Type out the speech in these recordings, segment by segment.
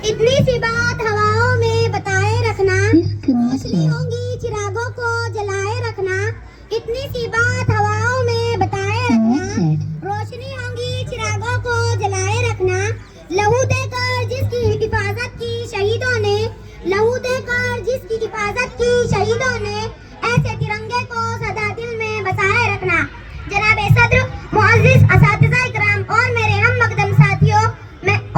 इतनी सी बात हवाओं में बताए रखना, रोशनी होंगी चिरागों को जलाए रखना। इतनी सी बात हवाओं में बताए रखना, रोशनी होंगी चिरागों को जलाए रखना। लहू देकर जिसकी हिफाजत की शहीदों ने, लहू देकर जिसकी हिफाजत की शहीदों ने, ऐसे तिरंगे को सदा दिल में बसाए रखना। जनाब सदर, मुअज़्ज़िज़ असातिज़ा इकराम और मेरे हम मक़दम साथियों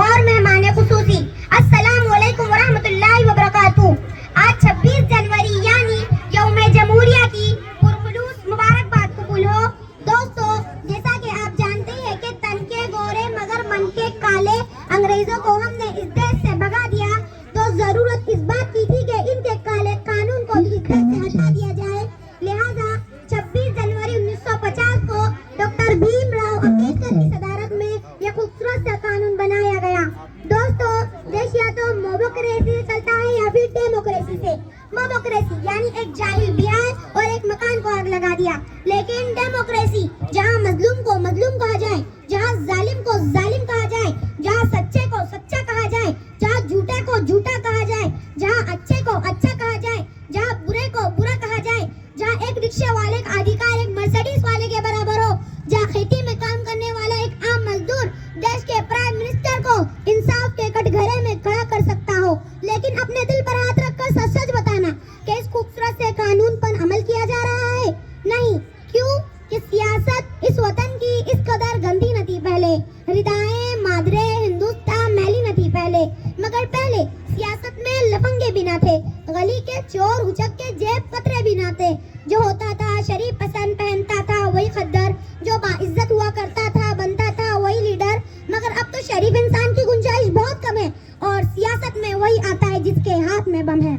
और मेहमान खुसूसी, अस्सलाम वालेकुम व रहमतुल्लाहि व बरकातुहू। आज 26 जनवरी यानी यौम जमहूरिया की पुरखुलूस मुबारकबाद कबूल हो। दोस्तों, जैसा कि आप जानते हैं कि तन के गोरे मगर मन के काले अंग्रेजों को हमने इस देश से भगा दिया, तो जरूरत इस बात की थी कि इनके काले कानून को भी इस देश से हटा दिया जाए। लिहाजा 26 जनवरी 1950 को डॉक्टर भीमराव अम्बेडकर की सदारत में यह खूबसूरत सा कानून बनाया गया। दोस्तों, देश या तो मोबोक्रेसी से चलता है या फिर डेमोक्रेसी से। मोबोक्रेसी यानी एक जाहिल बिहार और एक मकान को आग लगा दिया, लेकिन डेमोक्रेसी जहां मजलूम को मजलूम कहा जाए, जहां जालिम को जालिम कहा जाए, जहां सच्चे को सच्चा कहा जाए, जहां झूठे को झूठा कहा जाए, जहां अच्छे को अच्छा कहा जाए, जहां बुरे को बुरा कहा जाए, जहां एक रिक्शा वाले का अधिकार एक मर्सिडीज वाले के बराबर हो, जहां खेती में काम करने वाला एक आम मजदूर देश के प्राइम मिनिस्टर को इंसाफ के कटघरे में खड़ा कर सकता हो। लेकिन अपने दिल पर हाथ रखकर सच सच बताना कि इस खूबसूरत से कानून पर अमल किया जा रहा है? नहीं। क्यों? कि सियासत इस वतन की इस कदर गंदी न थी पहले, हृदय मादरे हिंदुस्तान मैली न थी पहले, मगर पहले सियासत में लफंगे भी न थे, गली के चोर हुचक के जेब कतरे भी न थे। जो होता था शरीफ पसंद पहनता था वही खद्दर, जो बाइज्जत हुआ करता था बनता था वही लीडर। मगर अब तो शरीफ इंसान की गुंजाइश बहुत कम है और सियासत में वही आता है जिसके हाथ में बम है।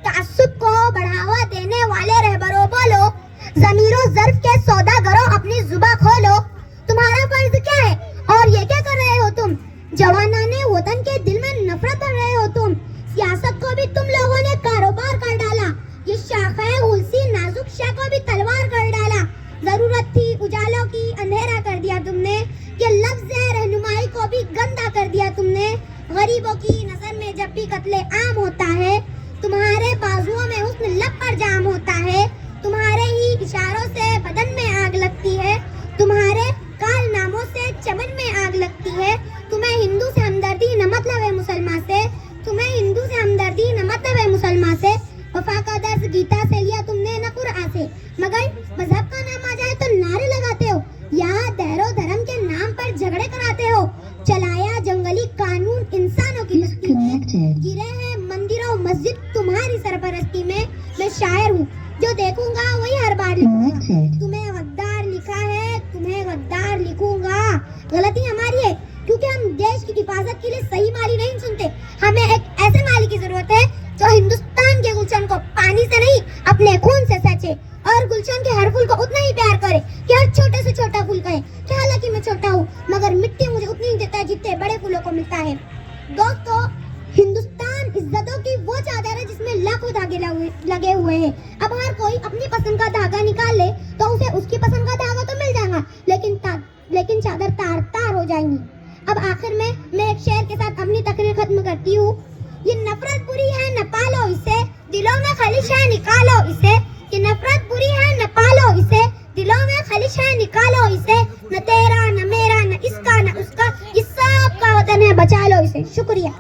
तअस्सुब को बढ़ावा देने वाले रहबरों बोलो, ज़मीरो ज़र्फ के सौदागरों अपनी जुबान खोलो। तुम्हारा फर्ज क्या है और ये क्या कर रहे हो तुम? जवानाने वतन के दिल में नफरत भर रहे हो तुम। सियासत को भी तुम लोगों ने कारोबार कर डाला, ये शाखे उलसी नाजुक शाह को भी तलवार कर डाला। जरूरत थी उजालों की अंधेरा कर दिया तुमने, कि लफ्ज़ रहनुमाई को भी गंदा कर दिया तुमने। गरीबों की नजर में जब भी कत्ले आम होता है, तुम्हारे बाजुओं में हुस्न लब पर जाम होता है, तुम्हारे ही इशारों से बदन में आग लगती है, तुम्हारे कारनामों से चमन में आग लगती है। तुम्हें हिंदू से हमदर्दी न मतलब है मुसलमान से, तुम्हें हिंदू से हमदर्दी न मतलब है मुसलमान से। वफा का दर्ज गीता से लिया तुमने न कुरान से, मगर मजहब का नाम आ जाए तो नारे लगाते हो, या दैरो धर्म के नाम पर झगड़े कराते हो। चलाया जंगली कानून इंसानों की बस्ती में, गिरे हैं मंदिरों मस्जिद तुम्हारी सरपरस्ती में। मैं शायर हूँ, जो देखूंगा वही हर बार लिखूंगा। तुम्हें गद्दार लिखा है, तुम्हें गद्दार लिखूंगा। गलती हमारी है क्योंकि हम देश की हिफाजत के लिए सही माली नहीं सुनते। हमें एक ऐसे माली की जरूरत है जो हिंदुस्तान के गुलशन को पानी से नहीं अपने खून से सचे, और गुलशन के हर फूल को उतना ही प्यार करे कि हर छोटे से छोटा फूल कहे कि हालांकि मैं छोटा हूँ मगर मिट्टी मुझे उतनी ही देता है जितने बड़े फूलों को मिलता है। दोस्तों, हिंदुस्तान इज्जतों की वो चादर है जिसमें लाखों धागे लगे हुए हैं। अब हर कोई अपनी पसंद का धागा निकाल ले तो उसे उसकी पसंद का धागा तो मिल जाएगा, लेकिन चादर तार तार हो जाएंगी। अब आखिर में मैं एक शेर के साथ अपनी तकरीर खत्म करती हूँ। ये नफरत बुरी है न पालो इसे, दिलों में खलिश है निकालो इसे। ये नफरत बुरी है न पालो इसे, दिलों में खलिश है निकालो इसे। न तेरा न मेरा न इसका न उसका, ये सब का वतन है, बचा लो इसे। शुक्रिया।